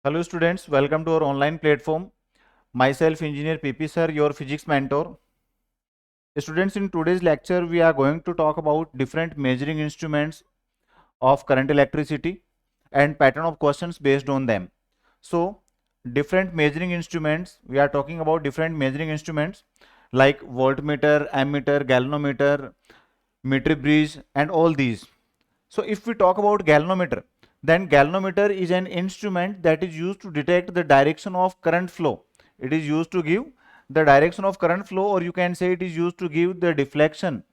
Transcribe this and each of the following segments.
Hello students, welcome to our online platform. Myself Engineer PP sir, your physics mentor. Students, in today's lecture we are going to talk about different measuring instruments of current electricity and pattern of questions based on them. So different measuring instruments, we are talking about different measuring instruments like voltmeter, ammeter, galvanometer, meter bridge and all these. So if we talk about galvanometer, then galvanometer is an instrument that is used to detect the direction of current flow. It is used to give the direction of current flow, or you can say it is used to give the deflection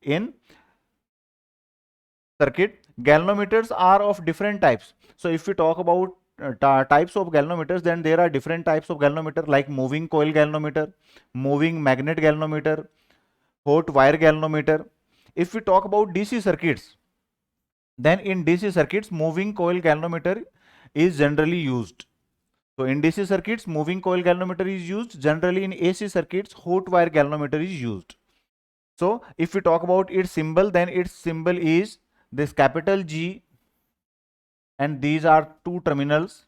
in circuit. Galvanometers are of different types. So if we talk about types of galvanometers, then there are different types of galvanometer like moving coil galvanometer, moving magnet galvanometer, hot wire galvanometer. If we talk about DC circuits, then in DC circuits, moving coil galvanometer is generally used. So in DC circuits, moving coil galvanometer is used. Generally in AC circuits, hot wire galvanometer is used. So if we talk about its symbol, then its symbol is this capital G, and these are two terminals.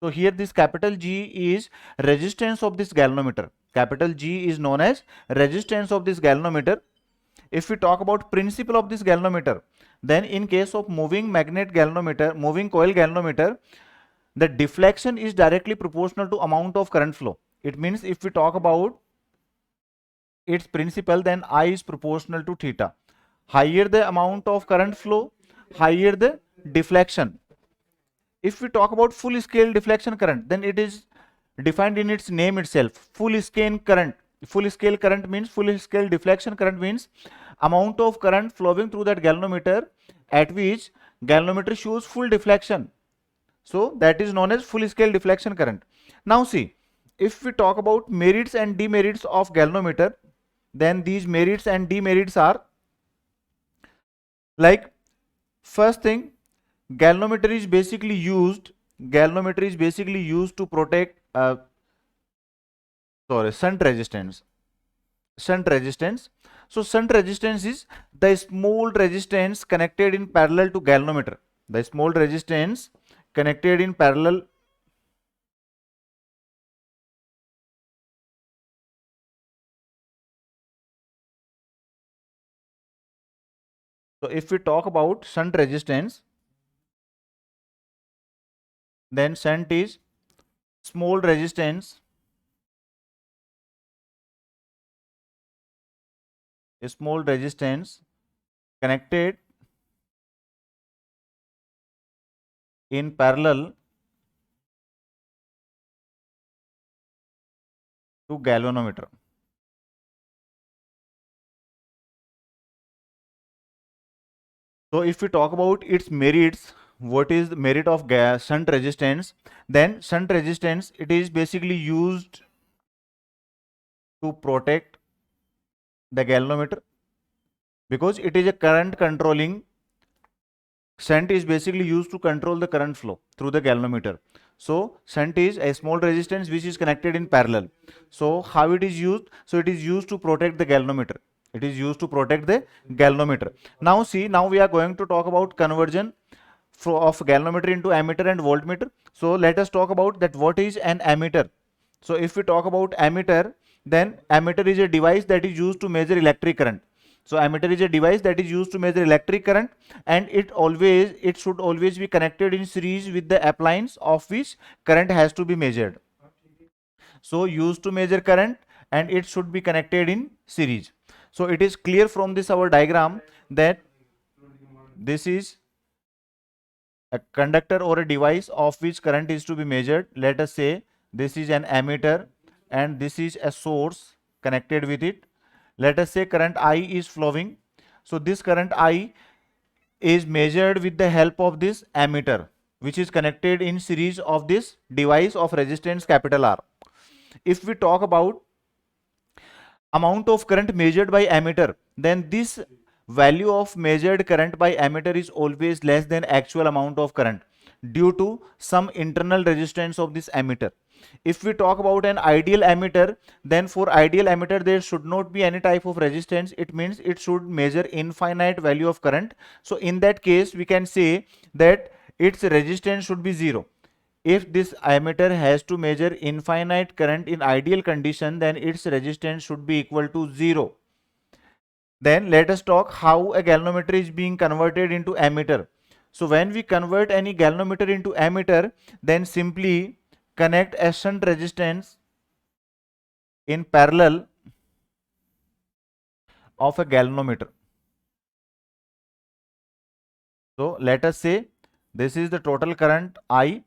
So here this capital G is resistance of this galvanometer. Capital G is known as resistance of this galvanometer. If we talk about principle of this galvanometer, then in case of moving magnet galvanometer, moving coil galvanometer, the deflection is directly proportional to amount of current flow. It means if we talk about its principle, then I is proportional to theta. Higher the amount of current flow, higher the deflection. If we talk about full scale deflection current, then it is defined in its name itself. Full scale current. Full scale current means full scale deflection current means amount of current flowing through that galvanometer at which galvanometer shows full deflection. So that is known as full scale deflection current. Now see, if we talk about merits and demerits of galvanometer, then these merits and demerits are like, first thing, galvanometer is basically used to protect shunt resistance. So shunt resistance is the small resistance connected in parallel to galvanometer. The small resistance connected in parallel so if we talk about shunt resistance, then shunt is small resistance connected in parallel to galvanometer. So if we talk about its merits, what is the merit of shunt resistance? Then shunt resistance, it is basically used to protect the galvanometer because it is a current controlling. Shunt is basically used to control the current flow through the galvanometer. So shunt is a small resistance which is connected in parallel. So how it is used? So it is used to protect the galvanometer. It is used to protect the galvanometer. Now see, now we are going to talk about conversion of galvanometer into ammeter and voltmeter. So let us talk about that what is an ammeter. So if we talk about ammeter, then ammeter is a device that is used to measure electric current. So ammeter is a device that is used to measure electric current, and it should always be connected in series with the appliance of which current has to be measured. So used to measure current, and it should be connected in series. So it is clear from this our diagram that this is a conductor or a device of which current is to be measured. Let us say this is an ammeter and this is a source connected with it. Let us say current I is flowing. So this current I is measured with the help of this ammeter, which is connected in series of this device of resistance capital R. If we talk about amount of current measured by ammeter, then this value of measured current by ammeter is always less than actual amount of current due to some internal resistance of this ammeter. If we talk about an ideal ammeter, then for ideal ammeter there should not be any type of resistance. It means it should measure infinite value of current. So in that case we can say that its resistance should be zero. If this ammeter has to measure infinite current in ideal condition, then its resistance should be equal to 0. Then let us talk how a galvanometer is being converted into ammeter. So when we convert any galvanometer into ammeter, then simply connect a shunt resistance in parallel of a galvanometer. So let us say this is the total current I.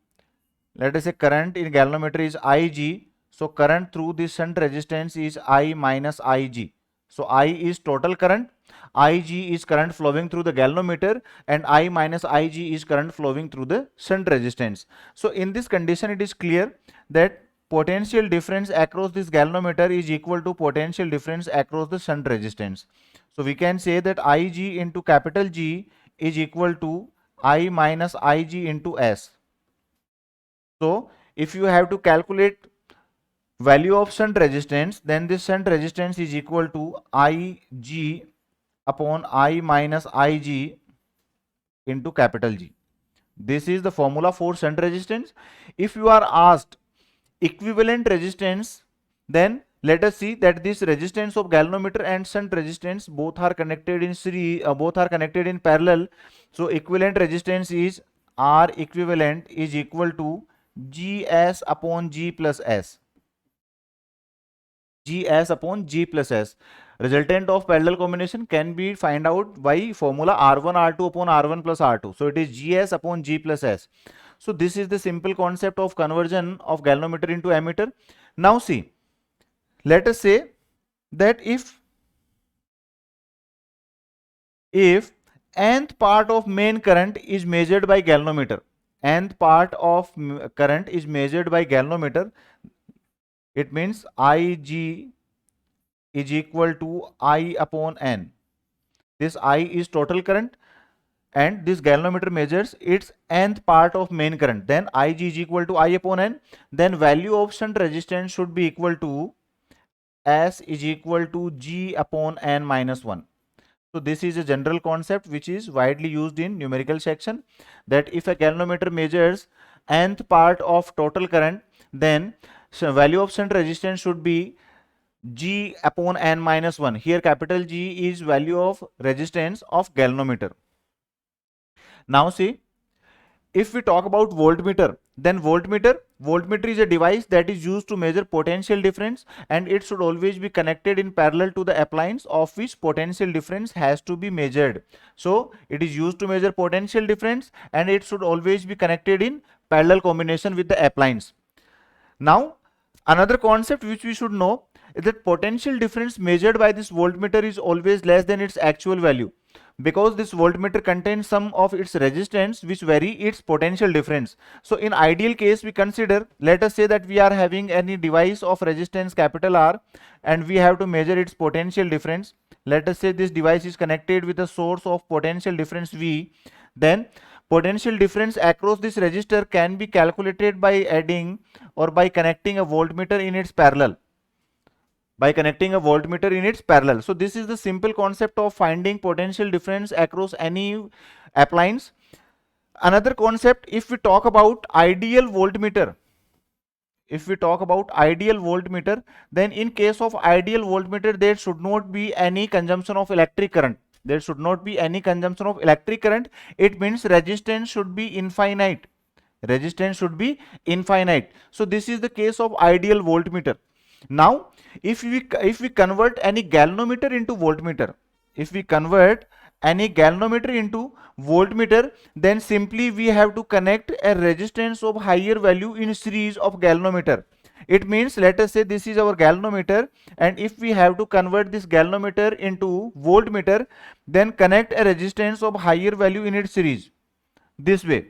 Let us say current in galvanometer is Ig. So current through this shunt resistance is I minus Ig. So I is total current, Ig is current flowing through the galvanometer, and I minus Ig is current flowing through the shunt resistance. So in this condition, it is clear that potential difference across this galvanometer is equal to potential difference across the shunt resistance. So we can say that Ig into capital G is equal to I minus Ig into S. So if you have to calculate value of shunt resistance, then this shunt resistance is equal to Ig upon I minus Ig into capital G. This is the formula for shunt resistance. If you are asked equivalent resistance, then let us see that this resistance of galvanometer and shunt resistance both are connected in series, both are connected in parallel. So equivalent resistance is R equivalent is equal to GS upon G plus S. GS upon G plus S. Resultant of parallel combination can be find out by formula R1 R2 upon R1 plus R2. So it is GS upon G plus S. So this is the simple concept of conversion of galvanometer into ammeter. Now see, let us say that if nth part of main current is measured by galvanometer, nth part of current is measured by galvanometer, it means Ig is equal to I upon N. This I is total current and this galvanometer measures its nth part of main current. Then Ig is equal to I upon N. Then value of shunt resistance should be equal to S is equal to G upon N minus 1. So this is a general concept which is widely used in numerical section, that if a galvanometer measures nth part of total current, then value of shunt resistance should be G upon N minus 1. Here capital G is value of resistance of galvanometer. Now see, if we talk about voltmeter, then voltmeter is a device that is used to measure potential difference, and it should always be connected in parallel to the appliance of which potential difference has to be measured. So it is used to measure potential difference and it should always be connected in parallel combination with the appliance. Now another concept which we should know is that potential difference measured by this voltmeter is always less than its actual value, because this voltmeter contains some of its resistance which vary its potential difference. So in ideal case, we consider, let us say that we are having any device of resistance capital R and we have to measure its potential difference. Let us say this device is connected with a source of potential difference V. Then potential difference across this resistor can be calculated by adding or by connecting a voltmeter in its parallel. So this is the simple concept of finding potential difference across any appliance. Another concept, if we talk about ideal voltmeter, then in case of ideal voltmeter, there should not be any consumption of electric current. It means resistance should be infinite. So this is the case of ideal voltmeter. Now if we convert any galvanometer into voltmeter, then simply we have to connect a resistance of higher value in series of galvanometer. It means, let us say this is our galvanometer, and if we have to convert this galvanometer into voltmeter, then connect a resistance of higher value in its series this way.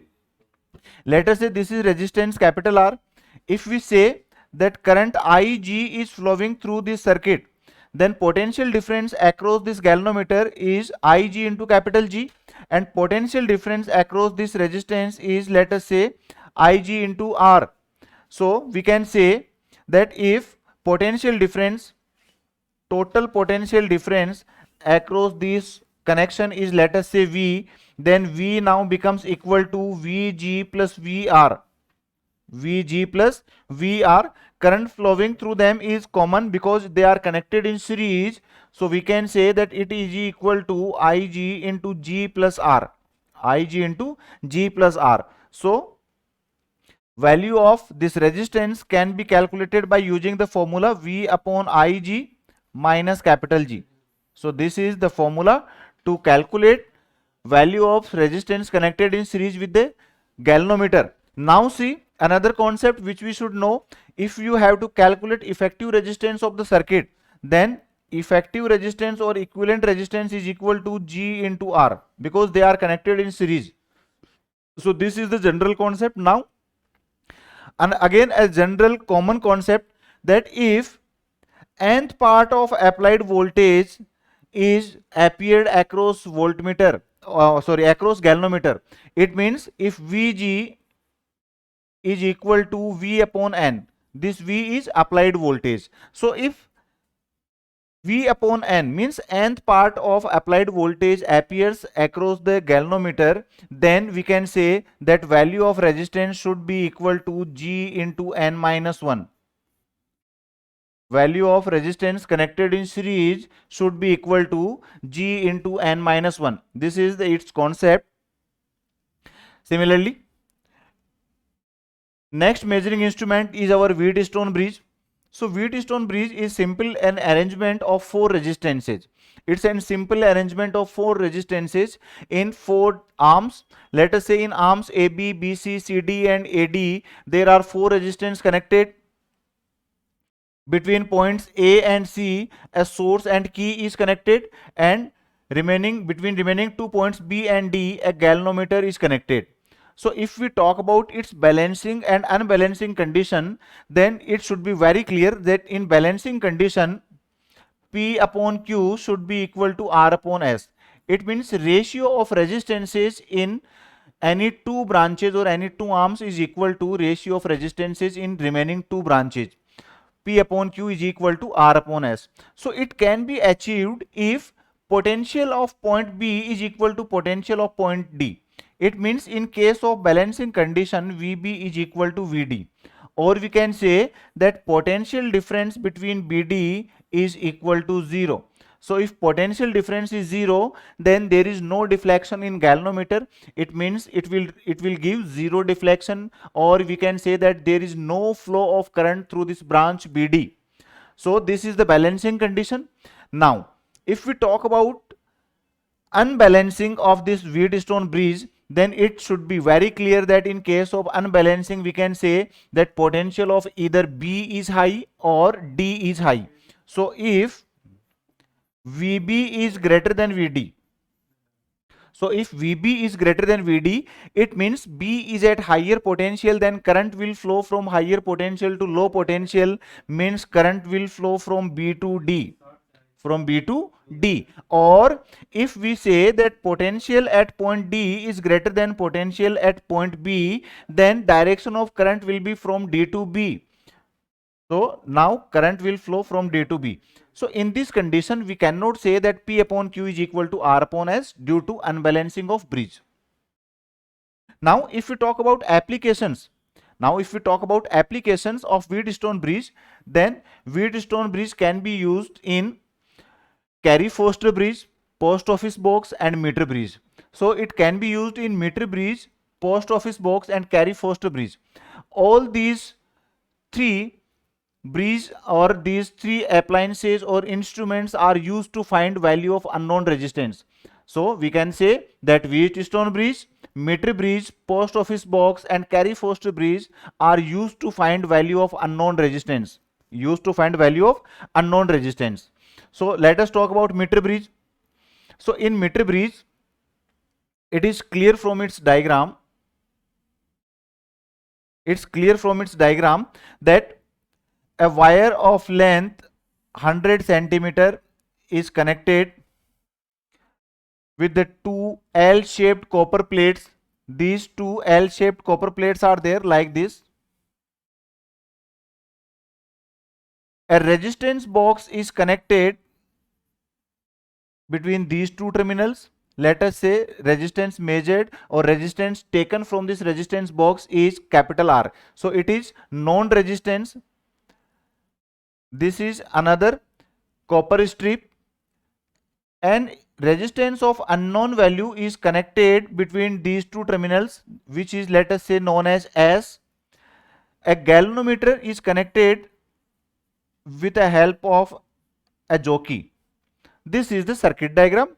Let us say this is resistance capital R. If we say that current Ig is flowing through this circuit, then potential difference across this galvanometer is Ig into capital G, and potential difference across this resistance is, let us say, Ig into R. So we can say that if total potential difference across this connection is, let us say, V, then V now becomes equal to Vg plus Vr. Vg plus Vr. Current flowing through them is common because they are connected in series. So we can say that it is equal to Ig into G plus R. Ig into G plus R. So value of this resistance can be calculated by using the formula V upon Ig minus capital G. So this is the formula to calculate value of resistance connected in series with the galvanometer. Now see another concept which we should know. If you have to calculate effective resistance of the circuit, then effective resistance or equivalent resistance is equal to G into R because they are connected in series. So this is the general concept. Now, and again a general common concept, that if nth part of applied voltage is appeared across voltmeter, across galvanometer, it means if Vg is equal to V upon N, this V is applied voltage. So if V upon N means nth part of applied voltage appears across the galvanometer, then we can say that value of resistance should be equal to G into N minus 1. Value of resistance connected in series should be equal to G into N minus 1. This is its concept. Similarly, next measuring instrument is our Wheatstone bridge. So Wheatstone bridge is simple an arrangement of 4 resistances. It's a simple arrangement of 4 resistances in 4 arms. Let us say in arms AB, BC, CD and AD, there are 4 resistance connected. Between points A and C, a source and key is connected, and between remaining 2 points B and D, a galvanometer is connected. So if we talk about its balancing and unbalancing condition, then it should be very clear that in balancing condition, P upon Q should be equal to R upon S. It means ratio of resistances in any 2 branches or any 2 arms is equal to ratio of resistances in remaining 2 branches. P upon Q is equal to R upon S. So it can be achieved if potential of point B is equal to potential of point D. It means in case of balancing condition, VB is equal to VD. Or we can say that potential difference between BD is equal to 0. So if potential difference is 0, then there is no deflection in galvanometer. It means it will give 0 deflection, or we can say that there is no flow of current through this branch BD. So this is the balancing condition. Now, if we talk about unbalancing of this Wheatstone bridge, then it should be very clear that in case of unbalancing, we can say that potential of either B is high or D is high. So if VB is greater than VD, so if VB is greater than VD, it means B is at higher potential, then current will flow from higher potential to low potential, means current will flow from B to D. From B to D. Or if we say that potential at point D is greater than potential at point B, then direction of current will be from D to B. So now current will flow from D to B. So in this condition, we cannot say that P upon Q is equal to R upon S due to unbalancing of bridge. Now if we talk about applications, of Wheatstone bridge, then Wheatstone bridge can be used in Carry Foster bridge, post office box and meter bridge. So it can be used in meter bridge, post office box and Carry Foster bridge. All these 3 bridge or these 3 appliances or instruments are used to find value of unknown resistance. So we can say that Wheatstone bridge, meter bridge, post office box and Carry Foster bridge are used to find value of unknown resistance. So let us talk about meter bridge. So in meter bridge, it is clear from its diagram. That a wire of length 100 centimeter is connected with the 2 L-shaped copper plates. These 2 L-shaped copper plates are there like this. A resistance box is connected between these 2 terminals. let us say resistance measured or resistance taken from this resistance box is capital R. So it is known resistance. This is another copper strip, and resistance of unknown value is connected between these two terminals, which is let us say known as S. A galvanometer is connected with the help of a jockey. This is the circuit diagram.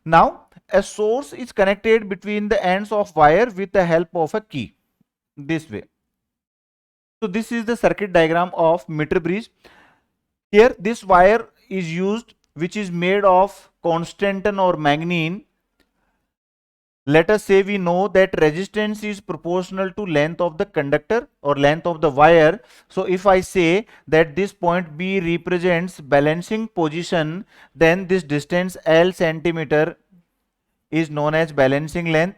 Now a source is connected between the ends of wire with the help of a key, this way. So this is the circuit diagram of meter bridge. Here this wire is used, which is made of constantan or manganese. Let us say we know that resistance is proportional to length of the conductor or length of the wire. So if I say that this point B represents balancing position, then this distance L centimeter is known as balancing length,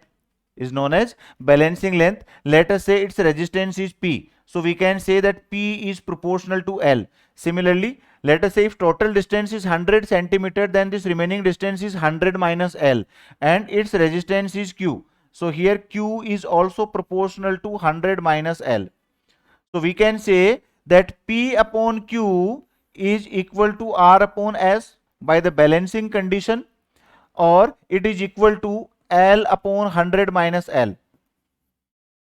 Let us say its resistance is P. So we can say that P is proportional to L. Similarly, let us say if total distance is 100 centimeter, then this remaining distance is 100 minus L and its resistance is Q. So here Q is also proportional to 100 minus L. So we can say that P upon Q is equal to R upon S by the balancing condition, or it is equal to L upon 100 minus L.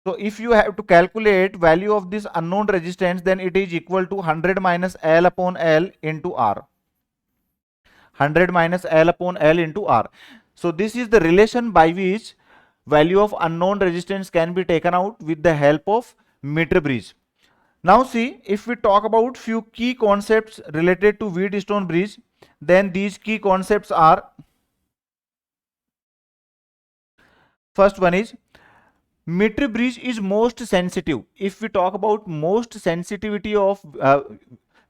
So if you have to calculate value of this unknown resistance, then it is equal to 100 minus L upon L into R. 100 minus L upon L into R. So this is the relation by which value of unknown resistance can be taken out with the help of meter bridge. Now see, if we talk about few key concepts related to Wheatstone bridge, then these key concepts are: first one is meter bridge is most sensitive. If we talk about most sensitivity of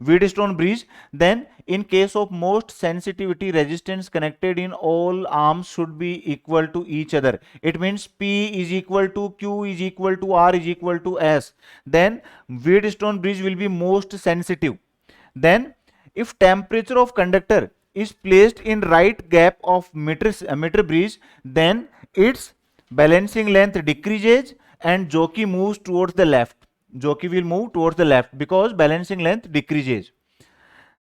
Wheatstone bridge, then in case of most sensitivity, resistance connected in all arms should be equal to each other. It means P is equal to Q is equal to R is equal to S. Then Wheatstone bridge will be most sensitive. Then if temperature of conductor is placed in right gap of meter bridge, then its balancing length decreases and jockey moves towards the left. Jockey will move towards the left because balancing length decreases.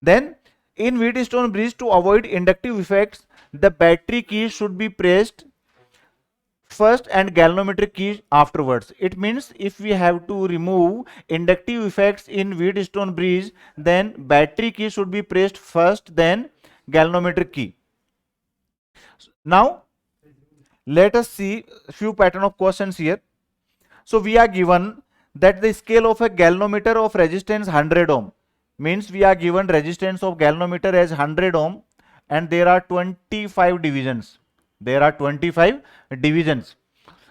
Then in Wheatstone bridge, to avoid inductive effects, the battery key should be pressed first and galvanometric key afterwards. It means if we have to remove inductive effects in Wheatstone bridge, then battery key should be pressed first, then galvanometric key. Now let us see a few pattern of questions here. So we are given that the scale of a galvanometer of resistance 100 ohm, means we are given resistance of galvanometer as 100 ohm and there are 25 divisions.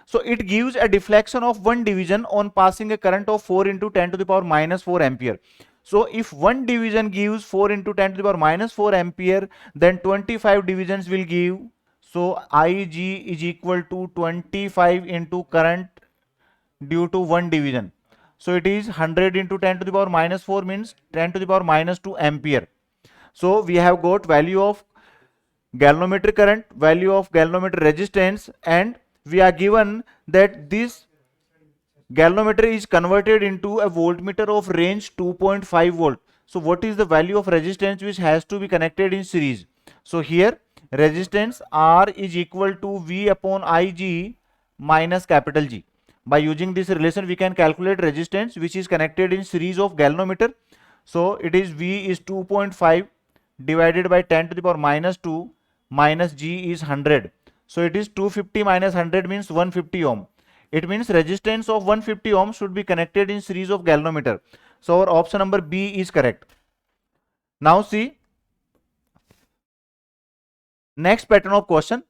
So it gives a deflection of one division on passing a current of 4 into 10 to the power minus 4 ampere. So if one division gives 4 into 10 to the power minus 4 ampere, then 25 divisions will give. So Ig is equal to 25 into current due to one division. So it is 100 into 10 to the power minus 4 means 10 to the power minus 2 ampere. So we have got value of galvanometer current, value of galvanometer resistance, and we are given that this galvanometer is converted into a voltmeter of range 2.5 volt. So what is the value of resistance which has to be connected in series? So here resistance R is equal to V upon Ig minus capital G. By using this relation, we can calculate resistance which is connected in series of galvanometer. So it is V is 2.5 divided by 10 to the power minus 2 minus G is 100. So it is 250 minus 100 means 150 ohm. It means resistance of 150 ohm should be connected in series of galvanometer. So our option number B is correct. Now see, next pattern of question.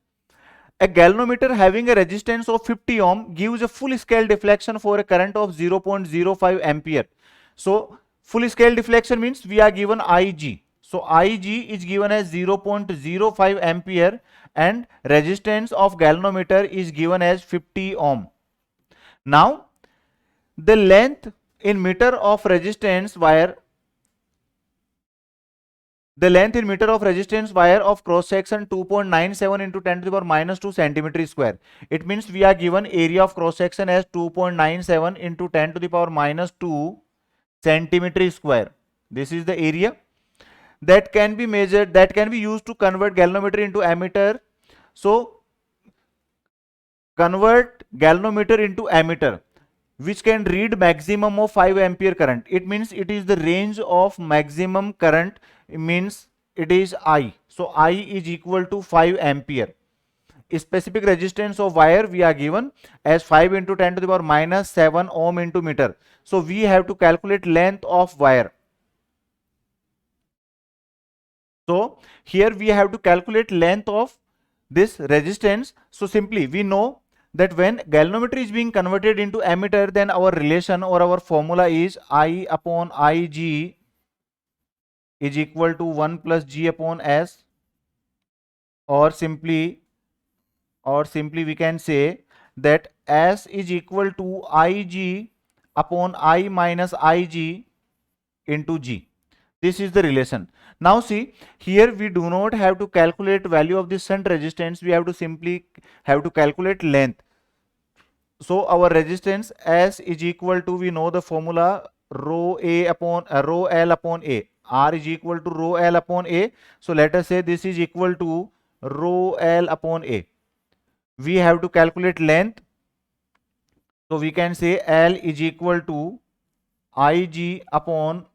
A galvanometer having a resistance of 50 ohm gives a full scale deflection for a current of 0.05 ampere. So full scale deflection means we are given Ig. So Ig is given as 0.05 ampere and resistance of galvanometer is given as 50 ohm. Now the length in meter of resistance wire The length in meter of resistance wire of cross section 2.97 into 10 to the power minus 2 centimeter square. It means we are given area of cross section as 2.97 into 10 to the power minus 2 centimeter square. This is the area that can be measured, that can be used to convert galvanometer into ammeter. So convert galvanometer into ammeter, which can read maximum of 5 ampere current. It means it is the range of maximum current, it means it is I. So I is equal to 5 ampere. Specific resistance of wire we are given as 5 into 10 to the power minus 7 ohm into meter. So we have to calculate length of wire. So here we have to calculate length of this resistance. So simply we know that when galvanometer is being converted into ammeter, then our relation or our formula is I upon Ig is equal to 1 plus G upon S, or simply we can say that S is equal to Ig upon I minus Ig into G. This is the relation. Now see, here we do not have to calculate value of the shunt resistance, we have to simply calculate length. So our resistance S is equal to, we know the formula, rho L upon A. R is equal to rho L upon A. So let us say this is equal to rho L upon A. We have to calculate length. So we can say L is equal to Ig upon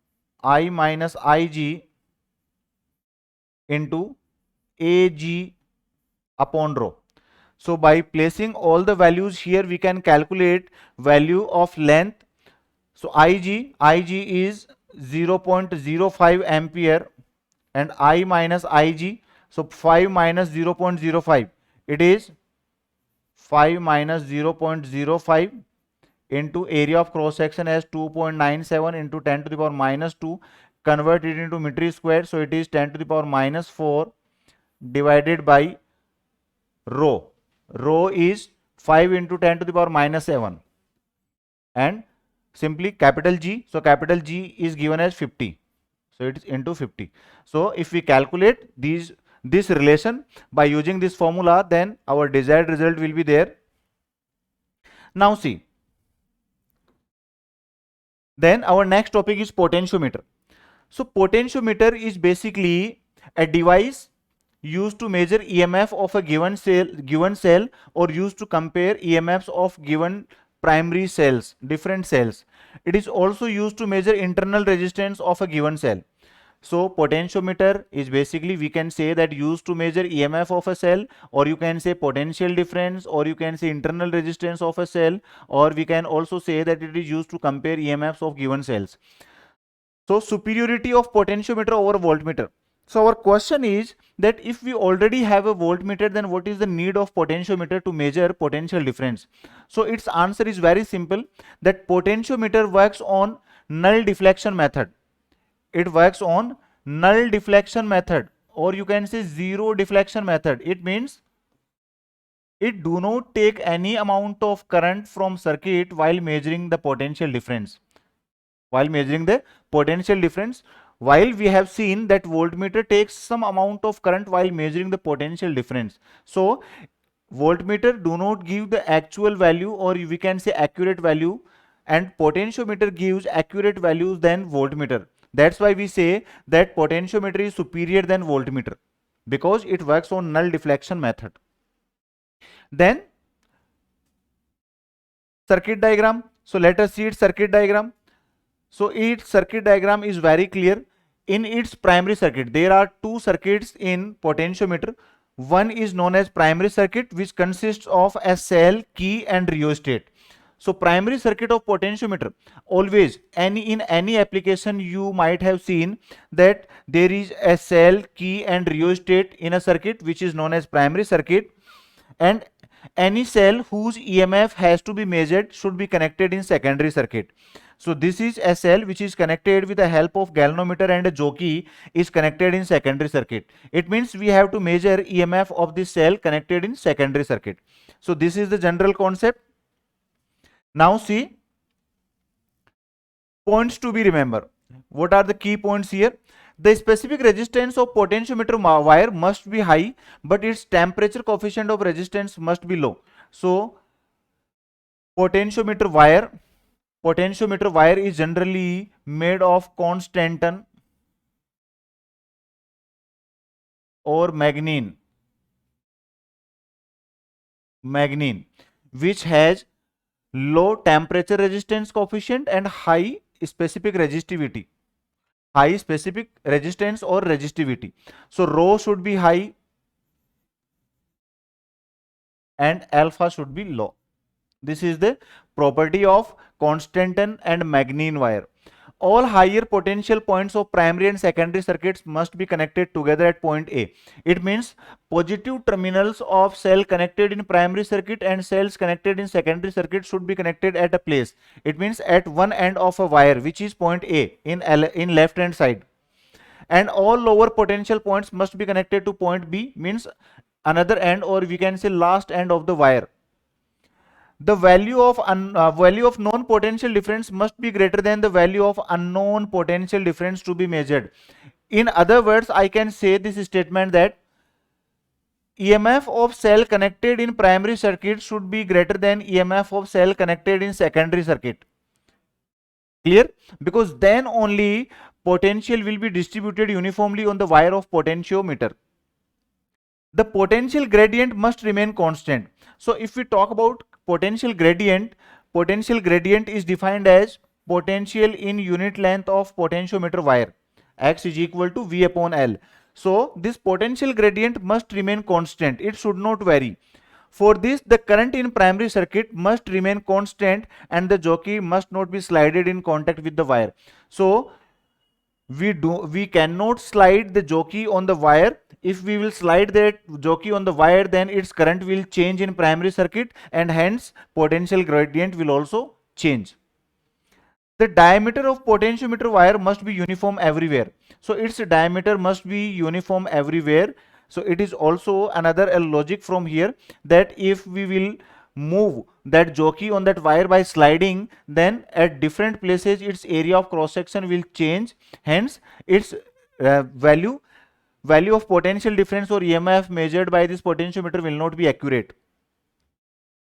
I minus Ig into Ag upon rho. So by placing all the values here, we can calculate value of length. So Ig is 0.05 ampere and I minus Ig. So 5 minus 0.05, it is 5 minus 0.05 into area of cross section as 2.97 into 10 to the power minus 2, convert it into meter square. So it is 10 to the power minus 4 divided by rho. Rho is 5 into 10 to the power minus 7 and simply capital G. So capital G is given as 50. So it is into 50. So if we calculate this relation by using this formula, then our desired result will be there. Now see, then our next topic is potentiometer. So potentiometer is basically a device used to measure EMF of a given cell or used to compare EMFs of given primary cells, different cells. It is also used to measure internal resistance of a given cell. So potentiometer is basically, we can say that, used to measure EMF of a cell, or you can say potential difference, or you can say internal resistance of a cell, or we can also say that it is used to compare EMFs of given cells. So superiority of potentiometer over voltmeter. So our question is that if we already have a voltmeter, then what is the need of potentiometer to measure potential difference? So its answer is very simple, that potentiometer works on null deflection method. It works on null deflection method, or you can say zero deflection method. It means it do not take any amount of current from circuit while measuring the potential difference. While measuring the potential difference, while we have seen that voltmeter takes some amount of current while measuring the potential difference. So voltmeter do not give the actual value, or we can say accurate value, and potentiometer gives accurate values than voltmeter. That's why we say that potentiometer is superior than voltmeter, because it works on null deflection method. Then circuit diagram. So let us see its circuit diagram. So its circuit diagram is very clear. In its primary circuit, there are two circuits in potentiometer. One is known as primary circuit, which consists of a cell, key and rheostat. So primary circuit of potentiometer, always in any application you might have seen that there is a cell, key and rheostat in a circuit which is known as primary circuit, and any cell whose EMF has to be measured should be connected in secondary circuit. So this is a cell which is connected with the help of galvanometer, and a jockey is connected in secondary circuit. It means we have to measure EMF of this cell connected in secondary circuit. So this is the general concept. Now see, points to be remembered. What are the key points here? The specific resistance of potentiometer wire must be high, but its temperature coefficient of resistance must be low. So potentiometer wire is generally made of constantan or magnene, which has low temperature resistance coefficient and high specific resistivity, high specific resistance or resistivity. So rho should be high and alpha should be low. This is the property of constantan and magnene wire. All higher potential points of primary and secondary circuits must be connected together at point A. It means positive terminals of cell connected in primary circuit and cells connected in secondary circuit should be connected at a place. It means at one end of a wire, which is point A in left hand side. And all lower potential points must be connected to point B, means another end, or we can say last end of the wire. The value of known potential difference must be greater than the value of unknown potential difference to be measured. In other words, I can say this statement that EMF of cell connected in primary circuit should be greater than EMF of cell connected in secondary circuit. Clear? Because then only potential will be distributed uniformly on the wire of potentiometer. The potential gradient must remain constant. So if we talk about potential gradient is defined as potential in unit length of potentiometer wire. X is equal to V upon L. So this potential gradient must remain constant. It should not vary. For this, the current in primary circuit must remain constant and the jockey must not be slided in contact with the wire. So we cannot slide the jockey on the wire. If we will slide that jockey on the wire, then its current will change in primary circuit and hence potential gradient will also change. The diameter of potentiometer wire must be uniform everywhere. So its diameter must be uniform everywhere. So it is also another logic from here that if we will move that jockey on that wire by sliding, then at different places its area of cross section will change, hence its value of potential difference or EMF measured by this potentiometer will not be accurate.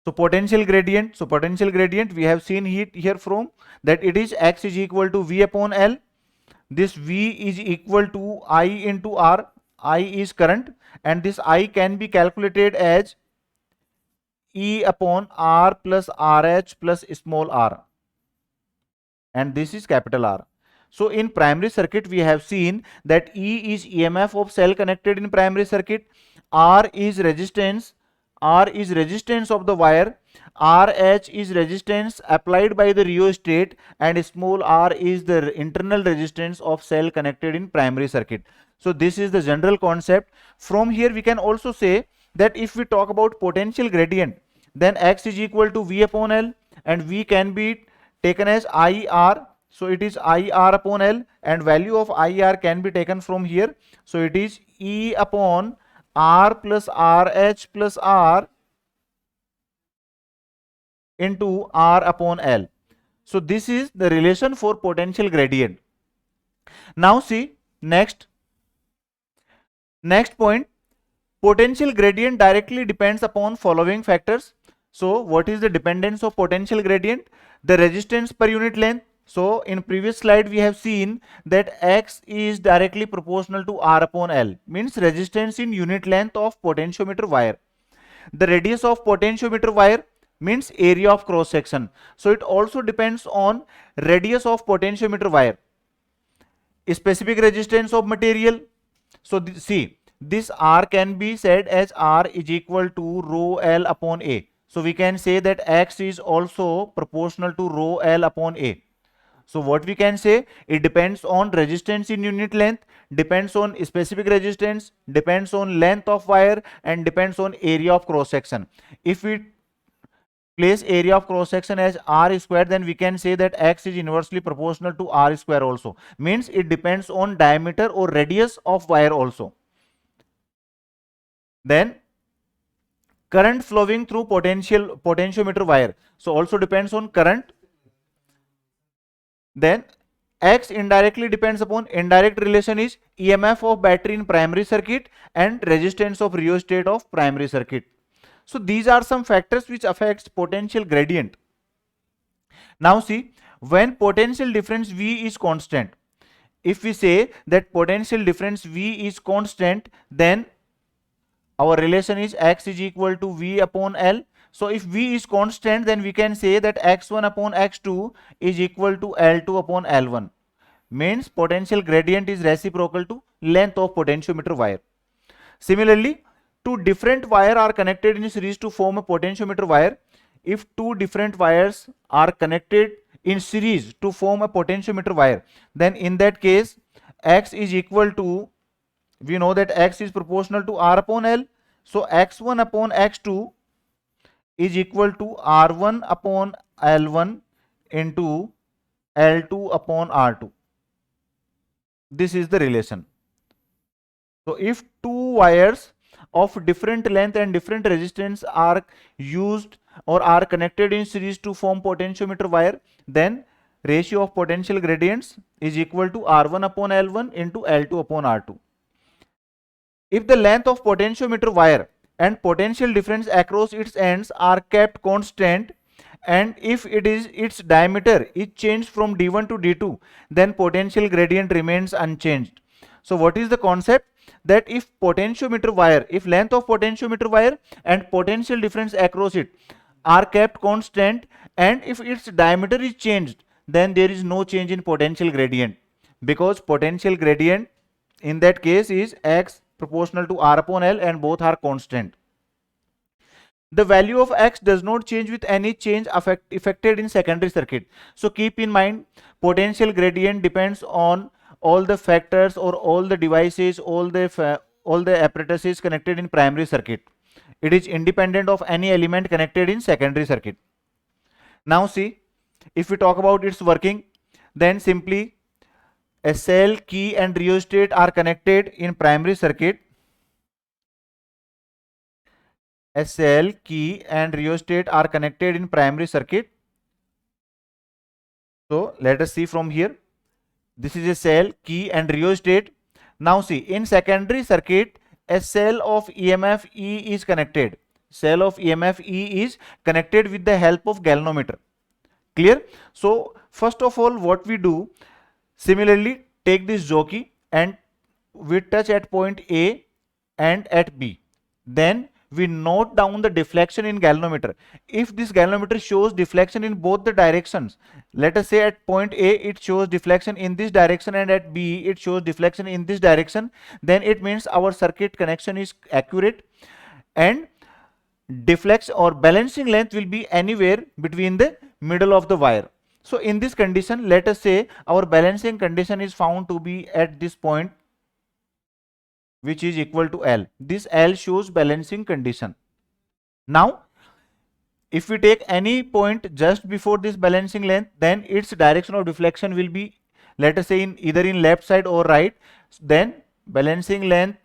So potential gradient we have seen here from that it is X is equal to V upon L. This V is equal to I into R. I is current and this I can be calculated as E upon R plus RH plus small r, and this is capital R. So in primary circuit we have seen that E is EMF of cell connected in primary circuit, R is resistance of the wire, RH is resistance applied by the rheostat, and small r is the internal resistance of cell connected in primary circuit. So this is the general concept. From here we can also say that if we talk about potential gradient, then X is equal to V upon L and V can be taken as IR. So it is IR upon L and value of IR can be taken from here. So it is E upon R plus RH plus R into R upon L. So this is the relation for potential gradient. Now see next point. Potential gradient directly depends upon following factors. So what is the dependence of potential gradient? The resistance per unit length. So in previous slide we have seen that X is directly proportional to R upon L, means resistance in unit length of potentiometer wire. The radius of potentiometer wire means area of cross section. So it also depends on radius of potentiometer wire. Specific resistance of material. So see, this R can be said as R is equal to rho L upon A. So we can say that X is also proportional to rho L upon A. So what we can say, it depends on resistance in unit length, depends on specific resistance, depends on length of wire, and depends on area of cross section. If we place area of cross section as R square, then we can say that X is inversely proportional to R square also. Means it depends on diameter or radius of wire also. Then current flowing through potentiometer wire. So also depends on current. Then X indirectly depends upon, indirect relation is EMF of battery in primary circuit and resistance of rheostat of primary circuit. So these are some factors which affects potential gradient. Now see, when potential difference V is constant, if we say that potential difference V is constant, then our relation is X is equal to V upon L. So if V is constant, then we can say that X1 upon X2 is equal to L2 upon L1. Means potential gradient is reciprocal to length of potentiometer wire. Similarly, two different wires are connected in series to form a potentiometer wire. If two different wires are connected in series to form a potentiometer wire, then in that case X is equal to, we know that X is proportional to R upon L. So X1 upon X2 is equal to R1 upon L1 into L2 upon R2. This is the relation. So if two wires of different length and different resistance are used or are connected in series to form potentiometer wire, then ratio of potential gradients is equal to R1 upon L1 into L2 upon R2. If the length of potentiometer wire and potential difference across its ends are kept constant, and if its diameter is changed from d1 to d2, then potential gradient remains unchanged. So what is the concept? That if potentiometer wire, if length of potentiometer wire and potential difference across it are kept constant, and if its diameter is changed, then there is no change in potential gradient, because potential gradient in that case is X proportional to R upon L and both are constant. The value of X does not change with any change affected in secondary circuit. So keep in mind, potential gradient depends on all the factors or all the devices, all the apparatuses connected in primary circuit. It is independent of any element connected in secondary circuit. Now see, if we talk about its working, then simply a cell, key and rheostat are connected in primary circuit. A cell, key and rheostat are connected in primary circuit. So let us see from here. This is a cell, key and rheostat. Now see, in secondary circuit, a cell of EMF E is connected. Cell of EMF E is connected with the help of galvanometer. Clear? So first of all, what we do, similarly take this jockey and we touch at point A and at B. Then we note down the deflection in galvanometer. If this galvanometer shows deflection in both the directions, let us say at point A it shows deflection in this direction and at B it shows deflection in this direction, then it means our circuit connection is accurate and deflection or balancing length will be anywhere between the middle of the wire. So in this condition, let us say our balancing condition is found to be at this point, which is equal to L. This L shows balancing condition. Now, if we take any point just before this balancing length, then its direction of deflection will be, let us say, in either in left side or right. Then balancing length,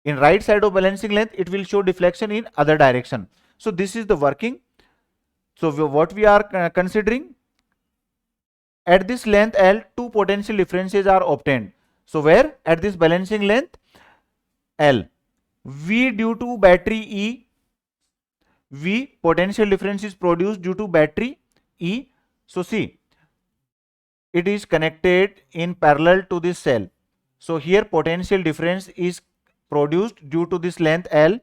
in right side of balancing length, it will show deflection in other direction. So this is the working. So what we are considering, at this length L, two potential differences are obtained. So where at this balancing length L, V due to battery E, V potential difference is produced due to battery E. So see, it is connected in parallel to this cell. So here potential difference is produced due to this length L,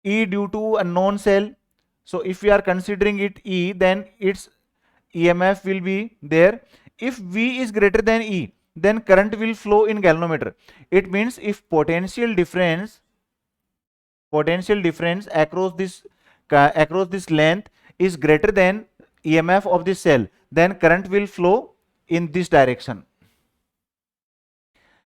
E due to a known cell. So if we are considering it E, then its EMF will be there. If V is greater than E, then current will flow in galvanometer. It means if potential difference across this length is greater than EMF of this cell, then current will flow in this direction.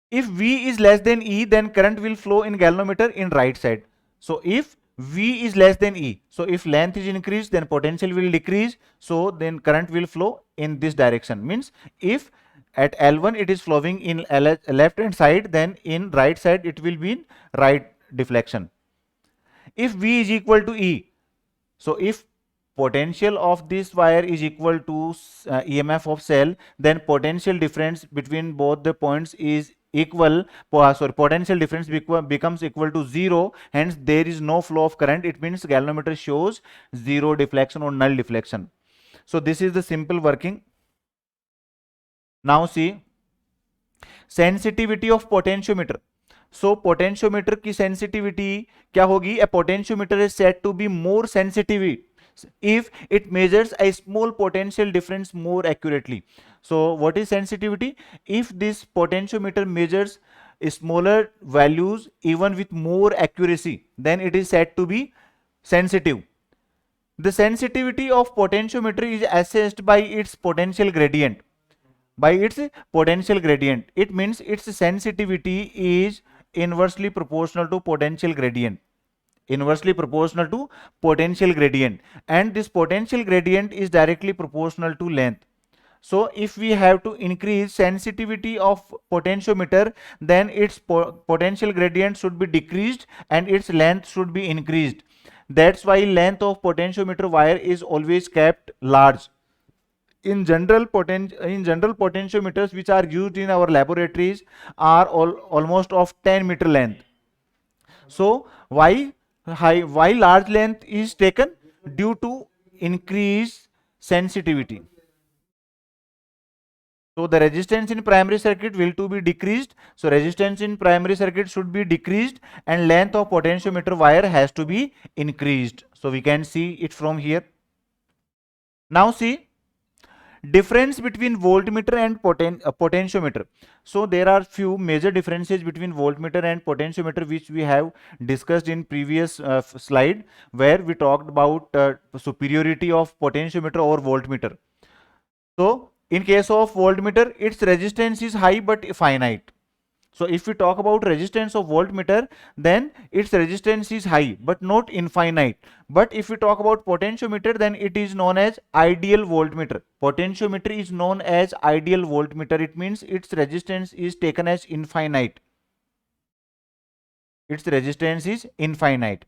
If V is less than E, then current will flow in galvanometer in right side. So if V is less than E, so if length is increased, then potential will decrease, so then current will flow in this direction. Means if at L1 it is flowing in left hand side, then in right side it will be in right deflection. If V is equal to E, so if potential of this wire is equal to EMF of cell, then potential difference between both the points is equal, potential difference becomes equal to 0, hence there is no flow of current. It means galvanometer shows zero deflection or null deflection. So this is the simple working. Now see sensitivity of potentiometer. So potentiometer की sensitivity क्या होगी? A potentiometer is said to be more sensitive if it measures a small potential difference more accurately. So what is sensitivity? If this potentiometer measures smaller values even with more accuracy, then it is said to be sensitive. The sensitivity of potentiometer is assessed by its potential gradient. By its potential gradient, it means its sensitivity is inversely proportional to potential gradient. Inversely proportional to potential gradient, and this potential gradient is directly proportional to length. So if we have to increase sensitivity of potentiometer, then its potential gradient should be decreased and its length should be increased. That's why length of potentiometer wire is always kept large. In general, potentiometers which are used in our laboratories are almost of 10-meter length. So why large length is taken? Due to increased sensitivity. So the resistance in primary circuit will to be decreased. So resistance in primary circuit should be decreased and length of potentiometer wire has to be increased. So we can see it from here. Now see difference between voltmeter and potentiometer. So there are few major differences between voltmeter and potentiometer which we have discussed in previous slide, where we talked about superiority of potentiometer over voltmeter. So in case of voltmeter, its resistance is high but finite. So if we talk about resistance of voltmeter, then its resistance is high but not infinite. But if we talk about potentiometer, then it is known as ideal voltmeter. Potentiometer is known as ideal voltmeter. It means its resistance is taken as infinite. Its resistance is infinite.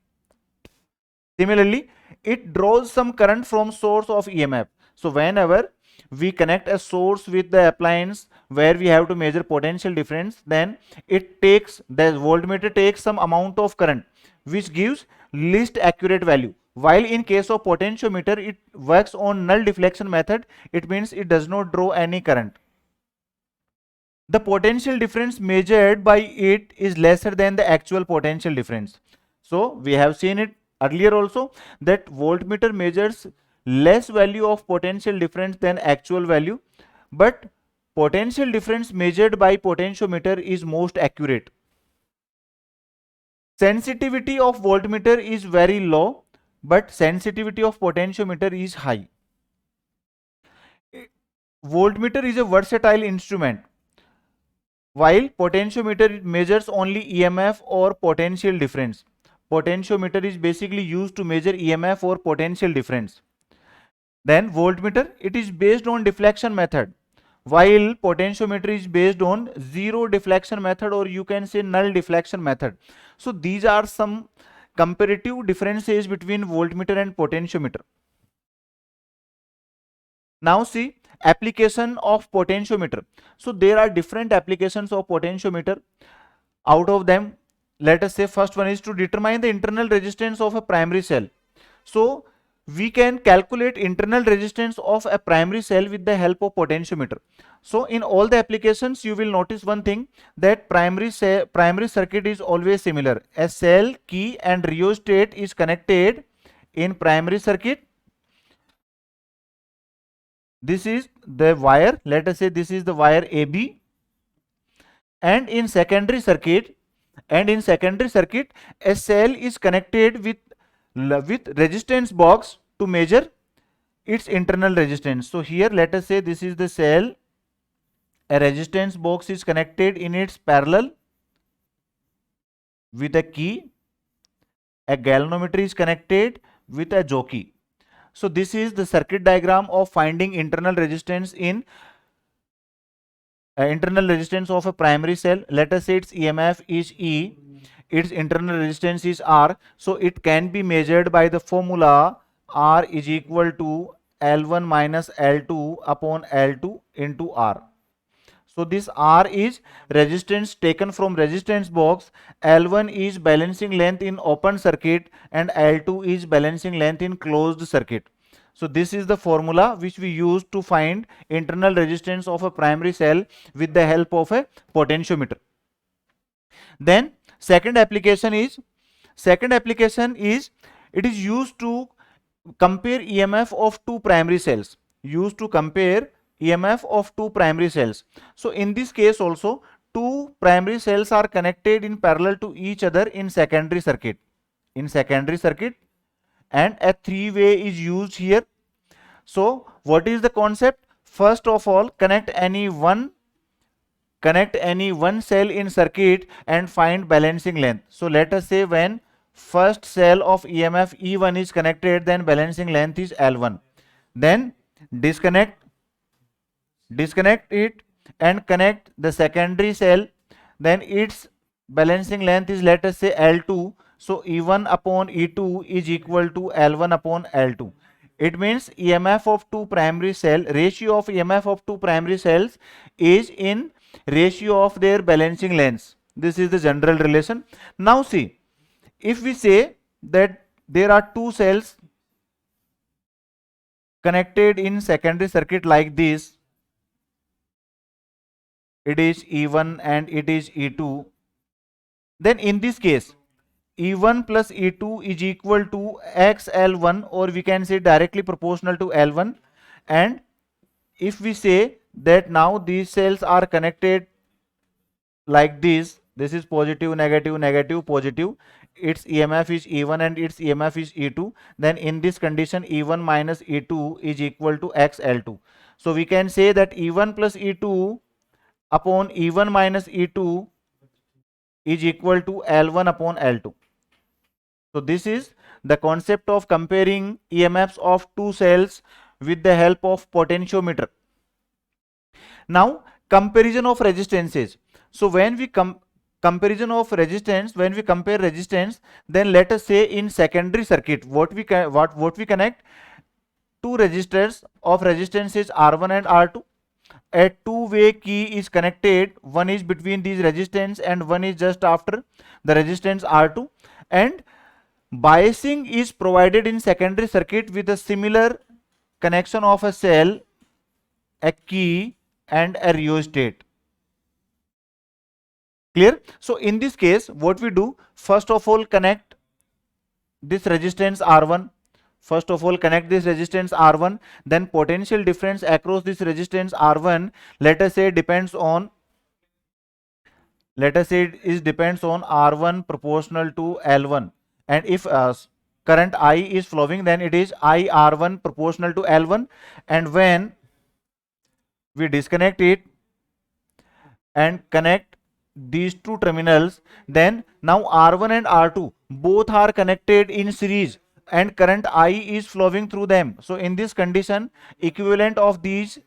Similarly, it draws some current from source of EMF. So whenever we connect a source with the appliance where we have to measure potential difference, then it takes, the voltmeter takes some amount of current which gives least accurate value. While in case of potentiometer, it works on null deflection method. It means it does not draw any current. The potential difference measured by it is lesser than the actual potential difference. So we have seen it earlier also that voltmeter measures less value of potential difference than actual value, but potential difference measured by potentiometer is most accurate. Sensitivity of voltmeter is very low, but sensitivity of potentiometer is high. Voltmeter is a versatile instrument, while potentiometer measures only EMF or potential difference. Potentiometer is basically used to measure EMF or potential difference. Then voltmeter, it is based on deflection method, while potentiometer is based on zero deflection method, or you can say null deflection method. So these are some comparative differences between voltmeter and potentiometer. Now see application of potentiometer. So there are different applications of potentiometer. Out of them, let us say first one is to determine the internal resistance of a primary cell. So we can calculate internal resistance of a primary cell with the help of potentiometer. So in all the applications, you will notice one thing, that primary circuit is always similar. A cell, key and rheostat is connected in primary circuit. This is the wire, let us say this is the wire AB, and in secondary circuit, a cell is connected with resistance box to measure its internal resistance. So here let us say this is the cell, a resistance box is connected in its parallel with a key, a galvanometer is connected with a jockey. So this is the circuit diagram of finding internal resistance in internal resistance of a primary cell. Let us say its EMF is E, its internal resistance is R. So it can be measured by the formula R is equal to L1 minus L2 upon L2 into R. So this R is resistance taken from resistance box, L1 is balancing length in open circuit, and L2 is balancing length in closed circuit. So this is the formula which we use to find internal resistance of a primary cell with the help of a potentiometer. Then second application is it is used to compare EMF of two primary cells. Used to compare EMF of two primary cells. So in this case also, two primary cells are connected in parallel to each other in secondary circuit. And a three-way is used here. So what is the concept? First of all, connect any one cell in circuit and find balancing length. So let us say when first cell of EMF E1 is connected, then balancing length is L1. Then disconnect it and connect the secondary cell, then its balancing length is, let us say, L2. So E1 upon E2 is equal to L1 upon L2. It means EMF of two primary cell, ratio of EMF of two primary cells is in ratio of their balancing lengths. This is the general relation. Now see, if we say that there are two cells connected in secondary circuit like this, it is E1 and it is E2, then in this case E1 plus E2 is equal to XL1, or we can say directly proportional to L1. And if we say that now these cells are connected like this is positive, negative, negative, positive, its EMF is E1 and its EMF is E2, then in this condition E1 minus E2 is equal to XL2. So we can say that E1 plus E2 upon E1 minus E2 is equal to L1 upon L2. So this is the concept of comparing EMFs of two cells with the help of potentiometer. Now comparison of resistances. So when we comparison of resistance, when we compare resistance, then let us say in secondary circuit what we connect, two resistors of resistances R1 and R2. A two-way key is connected, one is between these resistance and one is just after the resistance R2, and biasing is provided in secondary circuit with a similar connection of a cell, a key and a rheostat. Clear? So in this case what we do, first of all connect this resistance R1. Then potential difference across this resistance R1, let us say depends on R1 proportional to L1, and if current I is flowing, then it is IR1 proportional to L1, and when we disconnect it and connect these two terminals, then now R1 and R2 both are connected in series and current I is flowing through them. So in this condition, equivalent of these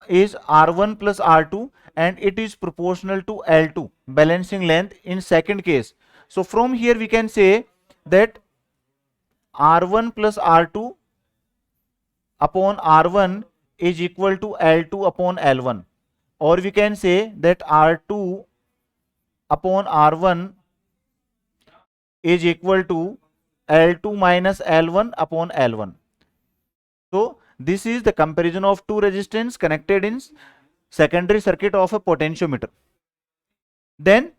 is R1 plus R2 and it is proportional to L2, balancing length in second case. So from here we can say that R1 plus R2 upon R1 is equal to L2 upon L1, or we can say that R2 upon R1 is equal to L2 minus L1 upon L1. So this is the comparison of two resistance connected in secondary circuit of a potentiometer. Then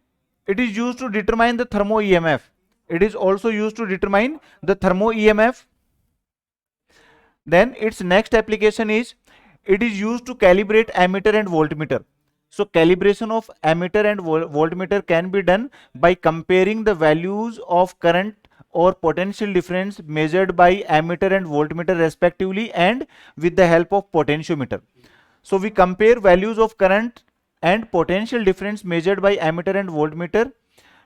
it is used to determine the thermo EMF. It is also used to determine the thermo EMF. Then its next application is, it is used to calibrate ammeter and voltmeter. So calibration of ammeter and voltmeter can be done by comparing the values of current or potential difference measured by ammeter and voltmeter respectively and with the help of potentiometer. So we compare values of current and potential difference measured by ammeter and voltmeter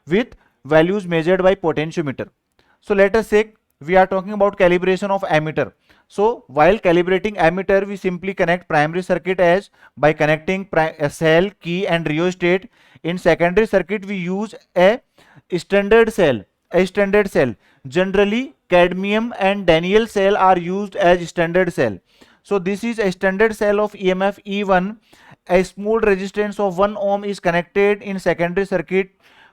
with values measured by potentiometer. So let us say we are talking about calibration of ammeter. So while calibrating ammeter, we simply connect primary circuit as by connecting a cell, key and rheostat. In secondary circuit we use a standard cell Generally, cadmium and Daniell cell are used as standard cell. So this is a standard cell of EMF E1. A small resistance of 1 ohm is connected in secondary circuit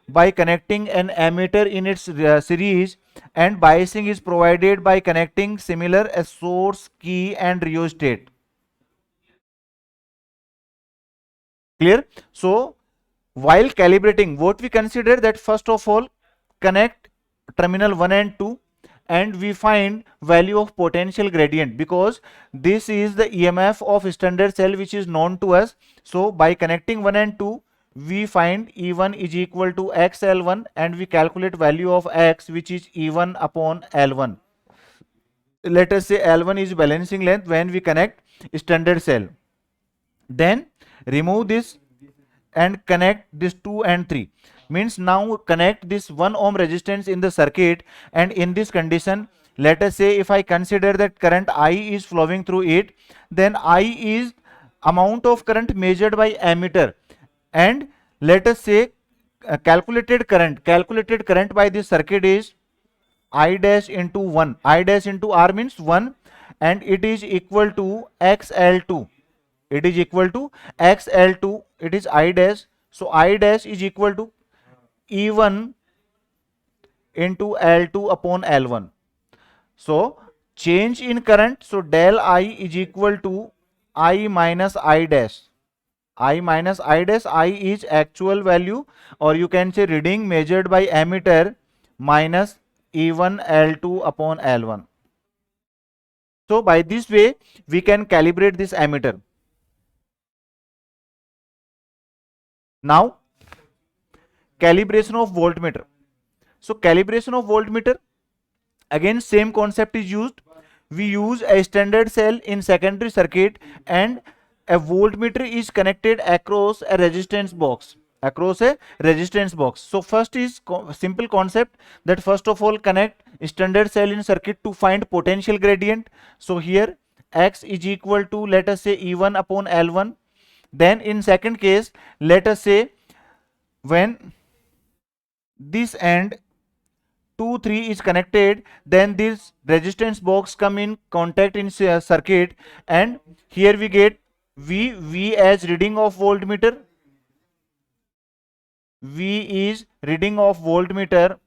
by connecting an ammeter in its series, and biasing is provided by connecting similar a source, key and rheostat. Clear? So while calibrating, what we consider that first of all, connect terminal 1 and 2 and we find value of potential gradient, because this is the EMF of standard cell which is known to us. So by connecting 1 and 2, we find E1 is equal to XL1 and we calculate value of X, which is E1 upon L1. Let us say L1 is balancing length when we connect standard cell. Then remove this and connect this 2 and 3, means now connect this 1 ohm resistance in the circuit, and in this condition, let us say if I consider that current I is flowing through it, then I is amount of current measured by ammeter, and let us say calculated current by this circuit is I dash into 1, I dash into R means 1, and it is equal to XL2, it is equal to XL2, it is I dash, so I dash is equal to E1 into L2 upon L1. So change in current, so del I is equal to I minus I dash. I minus I dash, I is actual value, or you can say reading measured by ammeter, minus E1 L2 upon L1. So by this way we can calibrate this ammeter. Now calibration of voltmeter. So calibration of voltmeter, again same concept is used. We use a standard cell in secondary circuit and a voltmeter is connected across a resistance box, so first is simple concept, that first of all connect standard cell in circuit to find potential gradient. So here X is equal to, let us say, E1 upon L1. Then in second case, let us say when this end 2 3 is connected, then this resistance box come in contact in circuit, and here we get V as reading of voltmeter, V is reading of voltmeter,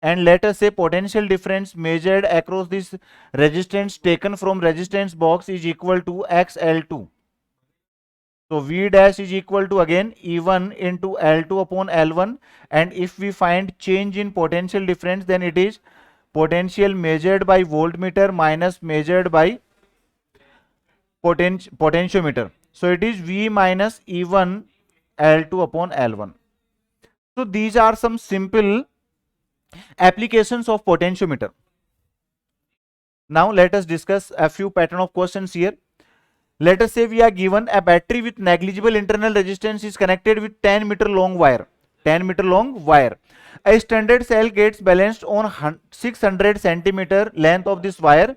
and let us say potential difference measured across this resistance taken from resistance box is equal to XL2. So V dash is equal to again E1 into L2 upon L1, and if we find change in potential difference, then it is potential measured by voltmeter minus measured by potentiometer. So it is V minus E1 L2 upon L1. So these are some simple applications of potentiometer. Now let us discuss a few pattern of questions here. Let us say we are given a battery with negligible internal resistance is connected with 10-meter long wire. 10-meter long wire. A standard cell gets balanced on 600 centimeter length of this wire.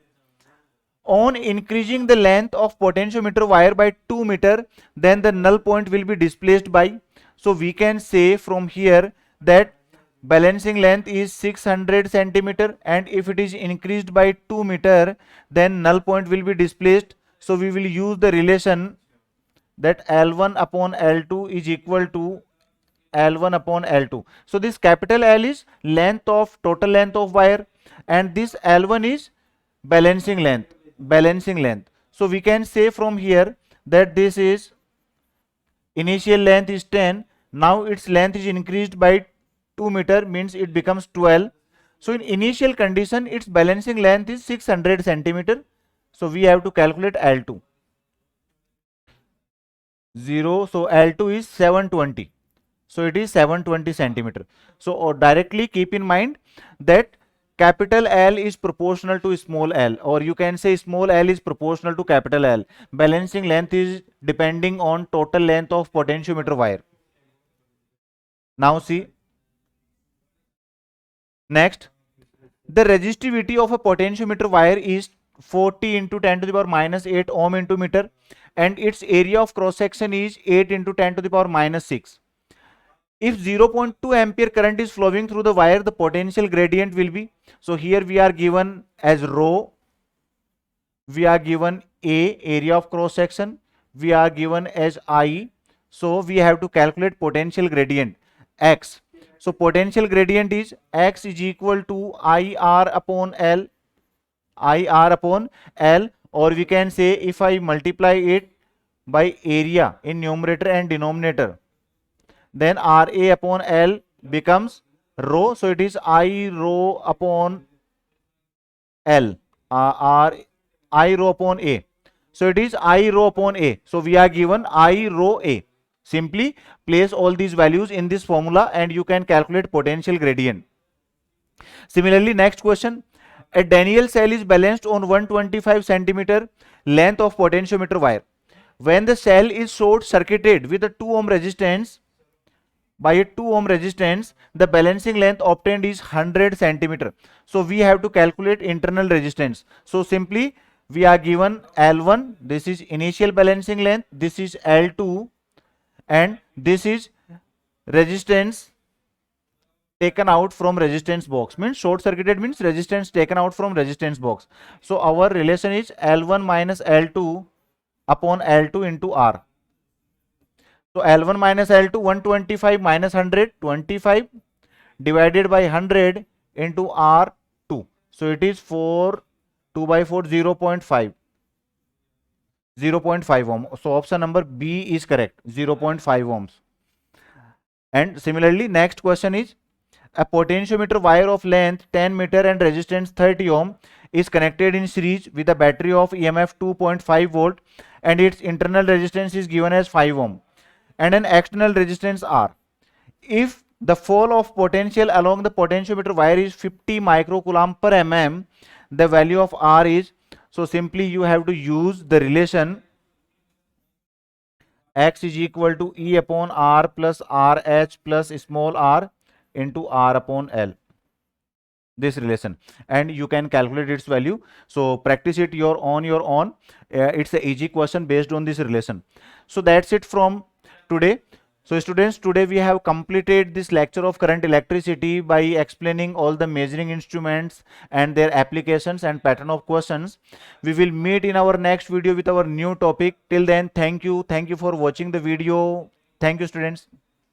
On increasing the length of potentiometer wire by 2 meter, then the null point will be displaced by. So we can say from here that balancing length is 600 centimeter, and if it is increased by 2 meter, then null point will be displaced. So we will use the relation that L1 upon L2 is equal to L1 upon L2. So this capital L is length of total length of wire, and this L1 is balancing length. So we can say from here that this is initial length is 10, now its length is increased by 2 meter, means it becomes 12. So in initial condition its balancing length is 600 centimeter. So we have to calculate L2. 0, so L2 is 720. So it is 720 centimeter. So directly keep in mind that capital L is proportional to small l, or you can say small l is proportional to capital L. Balancing length is depending on total length of potentiometer wire. Now see, next, the resistivity of a potentiometer wire is 40 into 10 to the power minus 8 ohm into meter, and its area of cross section is 8 into 10 to the power minus 6. If 0.2 ampere current is flowing through the wire, the potential gradient will be, so here we are given as rho, we are given A, area of cross section, we are given as I, so we have to calculate potential gradient X. So potential gradient is X is equal to IR upon L, IR upon L, or we can say if I multiply it by area in numerator and denominator, then RA upon L becomes rho, so it is I rho upon L, I rho upon A. So it is I rho upon A. So we are given I rho A. Simply place all these values in this formula and you can calculate potential gradient. Similarly, next question. A Daniell cell is balanced on 125 centimeter length of potentiometer wire. When the cell is short circuited with a 2 ohm resistance, by a 2 ohm resistance, the balancing length obtained is 100 centimeter. So we have to calculate internal resistance. So simply we are given L1, this is initial balancing length, this is L2, and this is resistance taken out from resistance box. Means short circuited means resistance taken out from resistance box. So our relation is L1 minus L2 upon L2 into R. So L1 minus L2, 125 minus 100, 25 divided by 100 into R2. So it is 4, 2 by 4, 0.5. 0.5 ohm. So option number B is correct, 0.5 ohms. And similarly, next question is, a potentiometer wire of length 10 meter and resistance 30 ohm is connected in series with a battery of EMF 2.5 volt and its internal resistance is given as 5 ohm and an external resistance R. If the fall of potential along the potentiometer wire is 50 microcoulomb per mm, the value of R is, so simply you have to use the relation X is equal to E upon R plus RH plus small r into R upon L, this relation, and you can calculate its value. So practice it on your own. It's a easy question based on this relation. So that's it from today. So students, today we have completed this lecture of current electricity by explaining all the measuring instruments and their applications and pattern of questions. We will meet in our next video with our new topic. Till then, thank you for watching the video. Thank you, students.